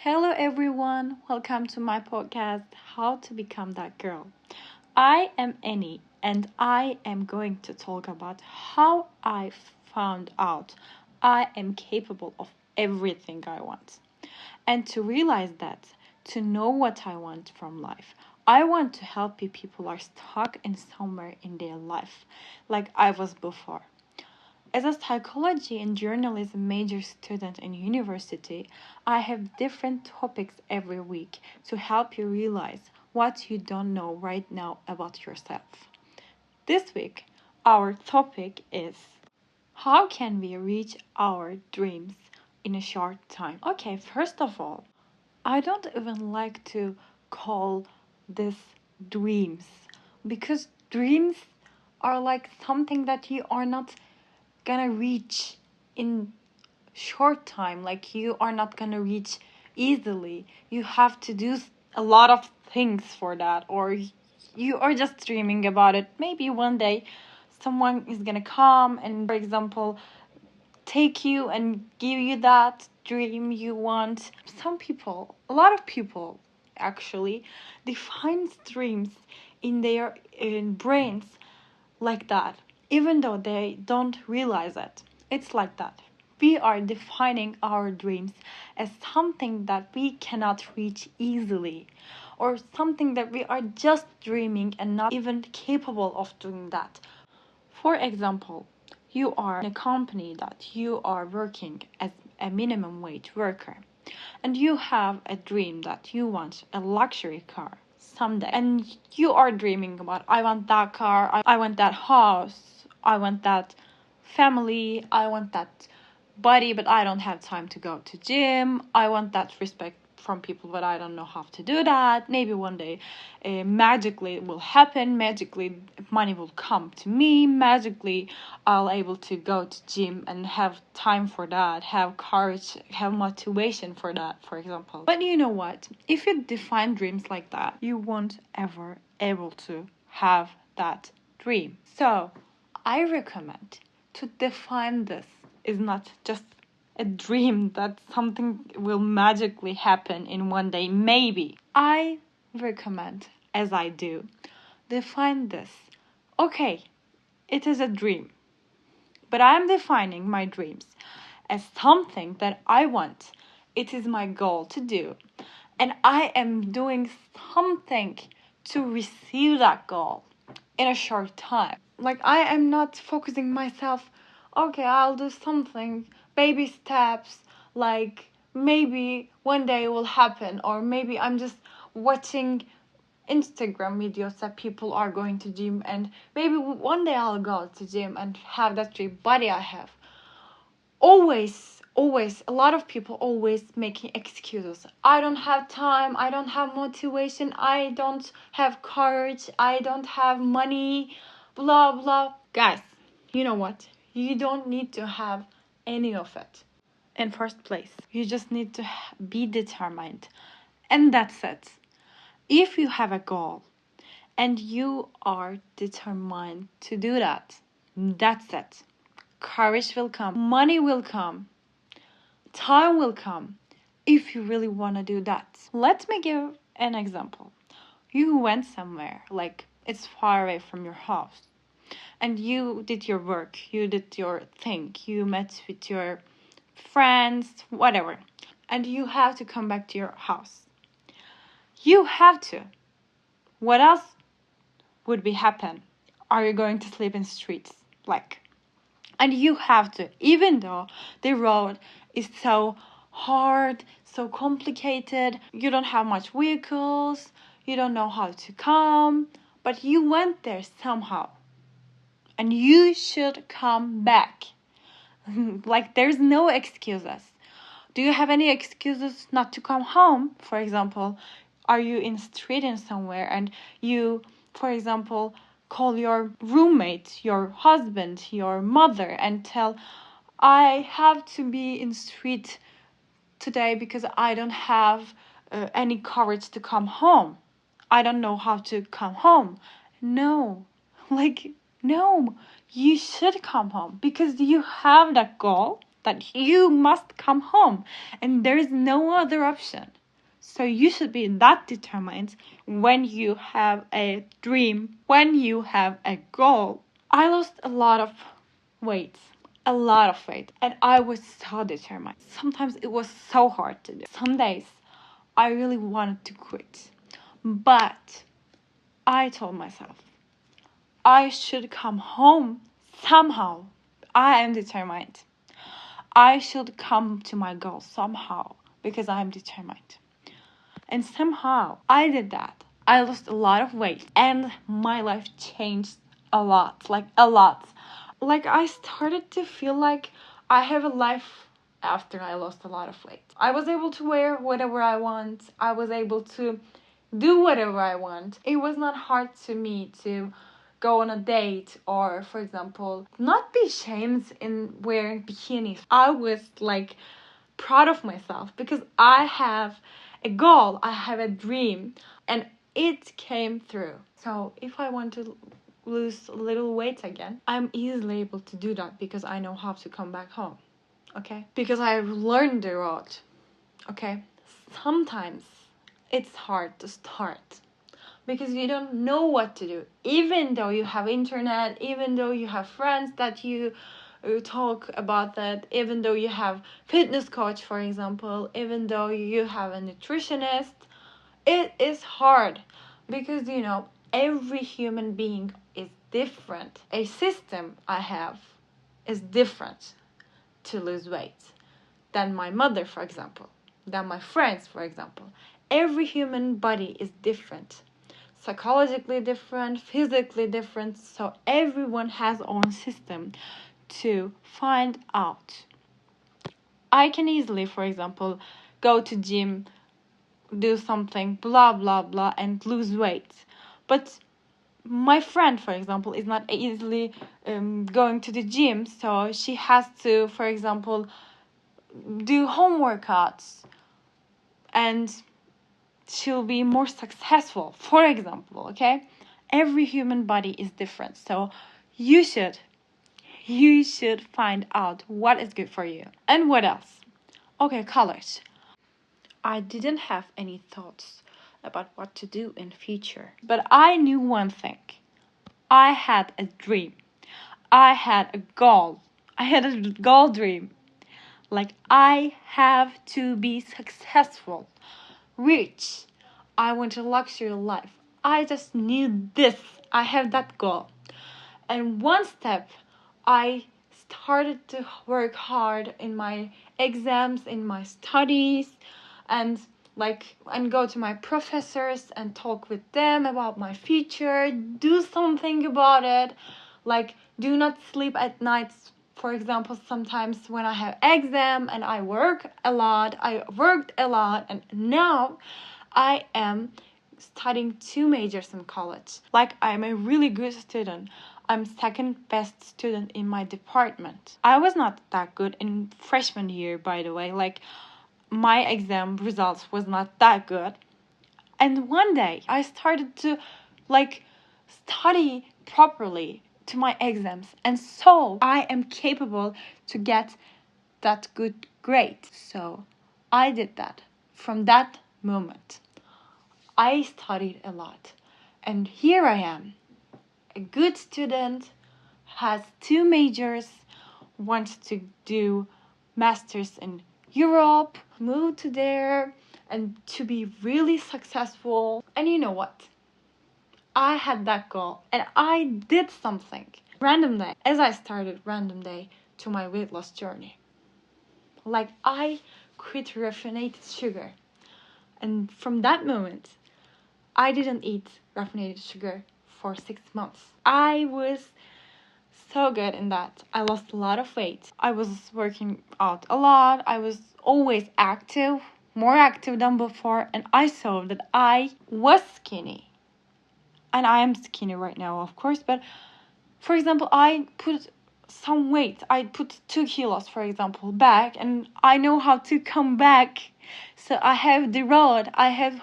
Hello, everyone. Welcome to my podcast, How to Become That Girl. I am Annie, and I am going to talk about how I found out I am capable of everything I want. And to realize that, to know what I want from life, I want to help people are stuck in somewhere in their life, like I was before. As a psychology and journalism major student in university, I have different topics every week to help you realize what you don't know right now about yourself. This week, our topic is how can we reach our dreams in a short time? Okay, first of all, I don't even like to call this dreams because dreams are like something that you are not gonna reach in short time, like you are not gonna reach easily. You have to do a lot of things for that, or you are just dreaming about it. Maybe one day someone is gonna come and, for example, take you and give you that dream you want. Some people, a lot of people actually, define dreams in their brains like that, even though they don't realize it. It's like that. We are defining our dreams as something that we cannot reach easily, or something that we are just dreaming and not even capable of doing that. For example, you are in a company that you are working as a minimum wage worker, and you have a dream that you want a luxury car someday, and you are dreaming about, I want that car, I want that house, I want that family, I want that body, but I don't have time to go to gym, I want that respect from people, but I don't know how to do that. Maybe one day magically it will happen, magically money will come to me, magically I'll able to go to gym and have time for that, have courage, have motivation for that, for example. But you know what, if you define dreams like that, you won't ever able to have that dream. So I recommend to define this is not just a dream that something will magically happen in one day, maybe. I recommend, as I do, define this. Okay, it is a dream, but I'm defining my dreams as something that I want. It is my goal to do, and I am doing something to receive that goal in a short time. Like, I am not focusing myself, okay, I'll do something, baby steps, like maybe one day it will happen, or maybe I'm just watching Instagram videos that people are going to gym, and maybe one day I'll go to gym and have that dream body I have. Always, a lot of people always making excuses. I don't have time, I don't have motivation, I don't have courage, I don't have money, blah blah. Guys, you know what? You don't need to have any of it in first place. You just need to be determined, and that's it. If you have a goal and you are determined to do that, that's it. Courage will come, money will come, time will come, if you really want to do that. Let me give an example. You went somewhere, like it's far away from your house, and you did your work, you did your thing, you met with your friends, whatever, and you have to come back to your house. You have to. What else would be happen? Are you going to sleep in streets? Like, and you have to, even though the road is so hard, so complicated, you don't have much vehicles, you don't know how to come, but you went there somehow. And you should come back. Like, there's no excuses. Do you have any excuses not to come home? For example, are you in street in somewhere and you, for example, call your roommate, your husband, your mother, and tell, I have to be in street today because I don't have any courage to come home. I don't know how to come home. No, like, no, you should come home because you have that goal. that you must come home and there is no other option. So you should be that determined when you have a dream, when you have a goal. I lost a lot of weight, and I was so determined. Sometimes it was so hard to do. Some days I really wanted to quit, but I told myself I should come home somehow. I am determined. I should come to my goal somehow because I am determined. And somehow I did that. I lost a lot of weight and my life changed a lot, like a lot. Like I started to feel like I have a life after I lost a lot of weight. I was able to wear whatever I want. I was able to do whatever I want. It was not hard to me to go on a date or, for example, not be shamed in wearing bikinis. I was like proud of myself because I have a goal, I have a dream, and it came through. So if I want to lose a little weight again, I'm easily able to do that because I know how to come back home. Okay? Because I've learned the road. Okay? Sometimes it's hard to start because you don't know what to do. Even though you have internet, even though you have friends that you talk about that, even though you have fitness coach, for example, even though you have a nutritionist, it is hard because every human being is different. A system I have is different to lose weight than my mother, for example, than my friends, for example. Every human body is different, psychologically different, physically different, so everyone has own system to find out. I can easily, for example, go to gym, do something, blah, blah, blah, and lose weight. But my friend, for example, is not easily going to the gym, so she has to, for example, do home workouts and she'll be more successful, for example, okay? Every human body is different, so you should find out what is good for you. And what else? Okay, colors. I didn't have any thoughts about what to do in future, but I knew one thing. I had a dream. I had a goal. I had a goal dream. Like, I have to be successful, rich. I want a luxury life. I just knew this. I have that goal. And one step, I started to work hard in my exams, in my studies, and go to my professors and talk with them about my future, do something about it. Like, do not sleep at nights. For example, sometimes when I have exam and I worked a lot, and now I am studying 2 majors in college. Like, I'm a really good student. I'm second best student in my department. I was not that good in freshman year, by the way. Like, my exam results was not that good. And one day I started to study properly to my exams, and so I am capable to get that good grade. So I did that. From that moment, I studied a lot, and here I am, a good student, has 2 majors, wants to do masters in Europe, move to there, and to be really successful. And you know what? I had that goal, and I did something. Random day, as I started random day to my weight loss journey. Like, I quit raffinated sugar. And from that moment, I didn't eat raffinated sugar for 6 months. I was so good in that. I lost a lot of weight. I was working out a lot. I was always active, more active than before. And I saw that I was skinny. And I am skinny right now, of course. But for example, I put some weight. I put 2 kilos, for example, back. And I know how to come back. So I have the road. I have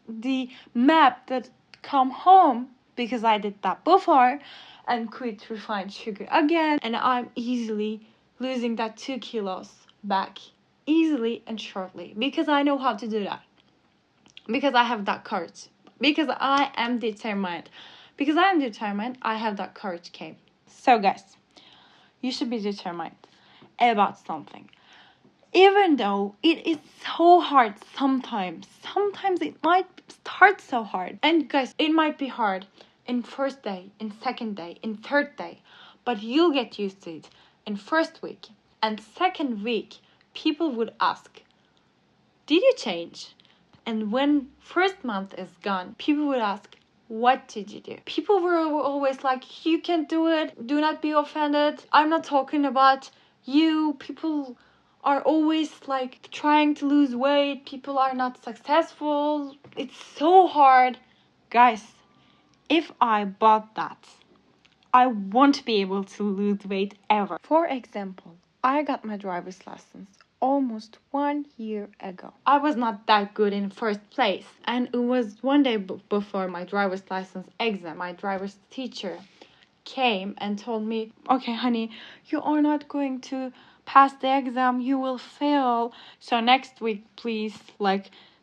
the map that come home because I did that before and quit refined sugar again, and I'm easily losing that 2 kilos back easily and shortly, because I know how to do that. Because I have that courage. Because I am determined. Because I am determined, I have that courage came. So guys, you should be determined about something. Even though it is so hard sometimes. Sometimes it might start so hard. And guys, it might be hard in first day, in second day, in third day. But you'll get used to it in first week. And second week, people would ask, did you change? And when first month is gone, people would ask, what did you do? People were always like, you can do it. Do not be offended. I'm not talking about you. People are always like trying to lose weight. People are not successful. It's so hard. Guys, if I bought that, I won't be able to lose weight ever. For example, I got my driver's license almost 1 year ago. I was not that good in first place, and it was one day before my driver's license exam. My driver's teacher came and told me, okay honey, you are not going to pass the exam, you will fail, so next week please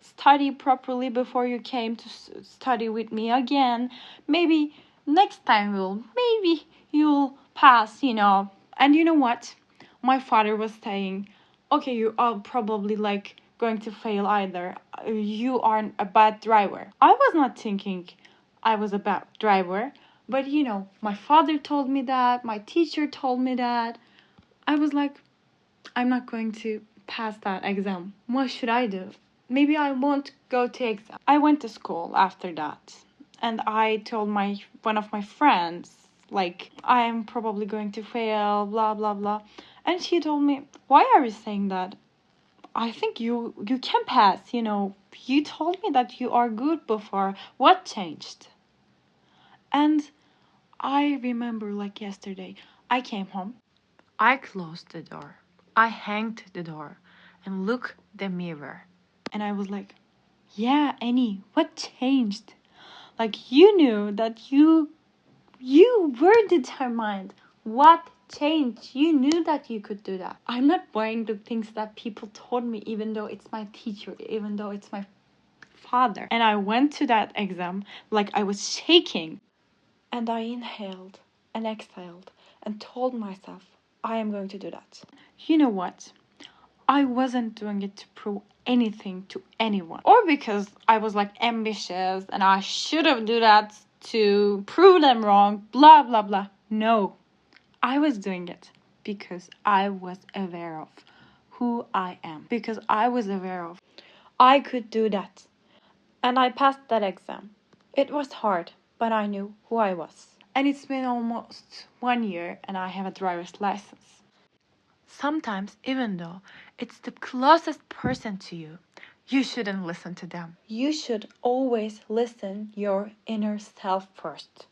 study properly before you came to study with me again. Maybe next time maybe you'll pass, And you know what, my father was saying, okay, you are probably going to fail either. You are a bad driver. I was not thinking I was a bad driver, but my father told me that, my teacher told me that. I was like, I'm not going to pass that exam. What should I do? Maybe I won't go to exam. I went to school after that, and I told one of my friends, I am probably going to fail, blah, blah, blah. And she told me, why are you saying that? I think you can pass, You told me that you are good before. What changed? And I remember yesterday, I came home. I closed the door. I hanged the door and looked the mirror. And I was like, yeah, Annie, what changed? You knew that you were determined. What changed? You knew that you could do that. I'm not buying the things that people told me, even though it's my teacher, even though it's my father. And I went to that exam I was shaking. And I inhaled and exhaled and told myself, I am going to do that. You know what? I wasn't doing it to prove anything to anyone. Or because I was ambitious and I should have do that to prove them wrong, blah, blah, blah. No, I was doing it because I was aware of who I am. Because I was aware of I could do that. And I passed that exam. It was hard, but I knew who I was. And it's been almost 1 year and I have a driver's license. Sometimes, even though it's the closest person to you, you shouldn't listen to them. You should always listen your inner self first.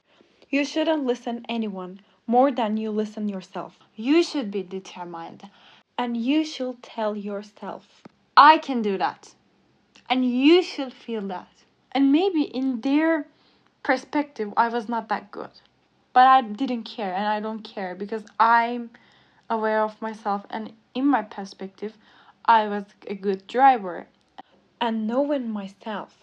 You shouldn't listen anyone more than you listen yourself. You should be determined. And you should tell yourself, I can do that. And you should feel that. And maybe in their perspective, I was not that good. But I didn't care, and I don't care, because I'm aware of myself, and in my perspective, I was a good driver. And knowing myself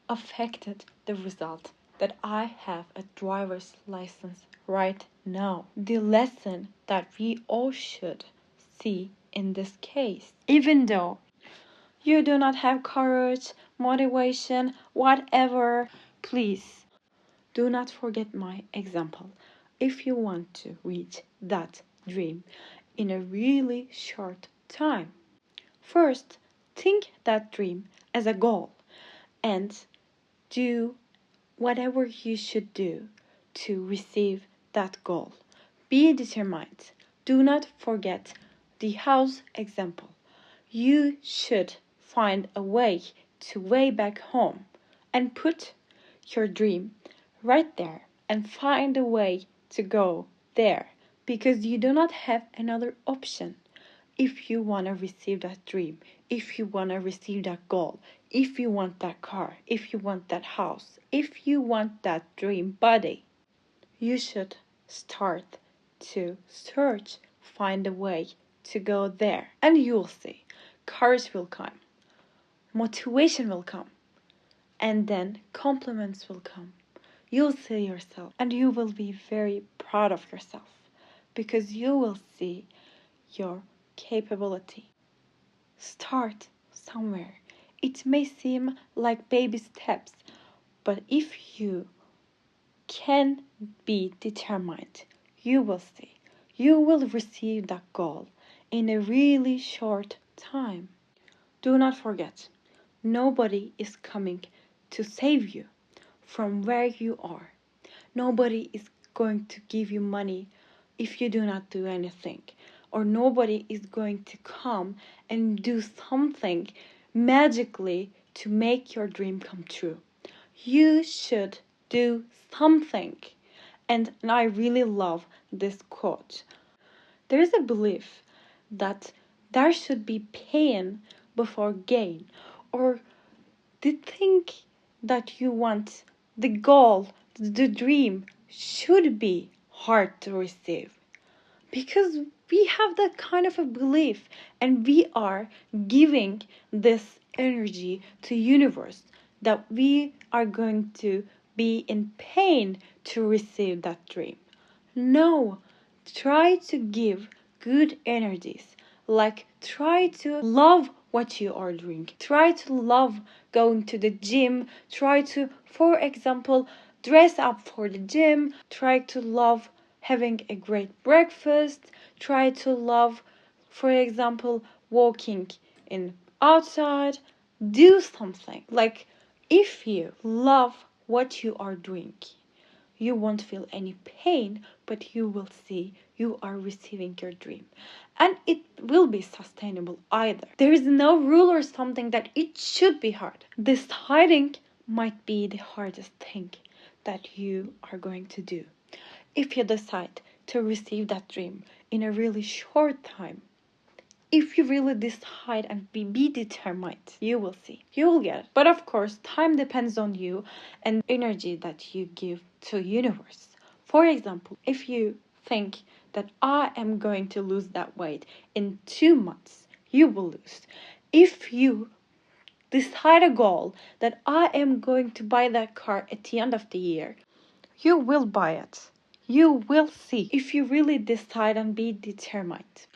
affected the result that I have a driver's license right now. The lesson that we all should see in this case. Even though you do not have courage, motivation, whatever, please do not forget my example. If you want to reach that dream in a really short time, first think that dream as a goal and do whatever you should do to receive that goal. Be determined. Do not forget the house example. You should find a way to way back home and put your dream right there and find a way to go there, because you do not have another option. If you want to receive that dream, if you want to receive that goal, if you want that car, if you want that house, if you want that dream body, you should start to search find a way to go there. And you'll see, courage will come, motivation will come, and then compliments will come. You'll see yourself and you will be very proud of yourself because you will see your capability. Start somewhere. It may seem like baby steps, but if you can be determined, you will see. You will receive that goal in a really short time. Do not forget, nobody is coming to save you from where you are. Nobody is going to give you money if you do not do anything. Or nobody is going to come and do something magically to make your dream come true. You should do something. And I really love this quote. There is a belief that there should be pain before gain, or the thing that you want, the goal, the dream should be hard to receive. Because we have that kind of a belief and we are giving this energy to universe that we are going to be in pain to receive that dream. No, try to give good energies. Like try to love what you are doing. Try to love going to the gym. Try to, for example, dress up for the gym. Try to love having a great breakfast. Try to love, for example, walking in outside. Do something. Like if you love what you are doing, you won't feel any pain, but you will see you are receiving your dream. And it will be sustainable either. There is no rule or something that it should be hard. Deciding might be the hardest thing that you are going to do. If you decide to receive that dream in a really short time, if you really decide and be determined, you will see. You will get it. But of course, time depends on you and energy that you give to universe. For example, if you think that I am going to lose that weight in 2 months, you will lose. If you decide a goal that I am going to buy that car at the end of the year, you will buy it. You will see if you really decide and be determined.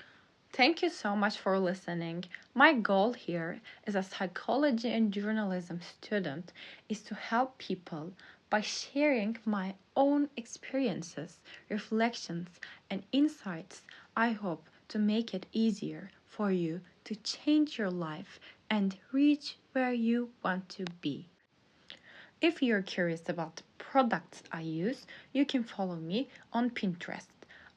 Thank you so much for listening. My goal here as a psychology and journalism student is to help people by sharing my own experiences, reflections, and insights. I hope to make it easier for you to change your life and reach where you want to be. If you're curious about the products I use, you can follow me on Pinterest.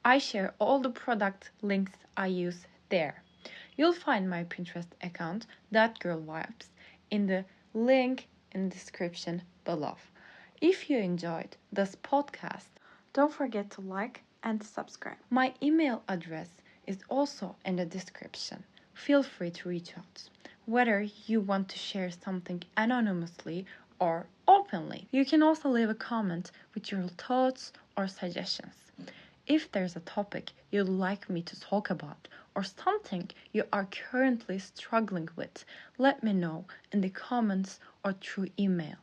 I share all the product links I use there. You'll find my Pinterest account, That Girl Vibes, in the link in the description below. If you enjoyed this podcast, don't forget to like and subscribe. My email address is also in the description. Feel free to reach out, whether you want to share something anonymously or openly. You can also leave a comment with your thoughts or suggestions. If there's a topic you'd like me to talk about or something you are currently struggling with, let me know in the comments or through email.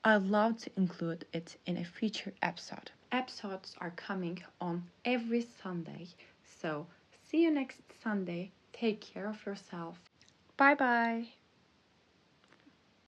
I'd love to include it in a future episode. Episodes are coming on every Sunday, so see you next Sunday. Take care of yourself. Bye bye.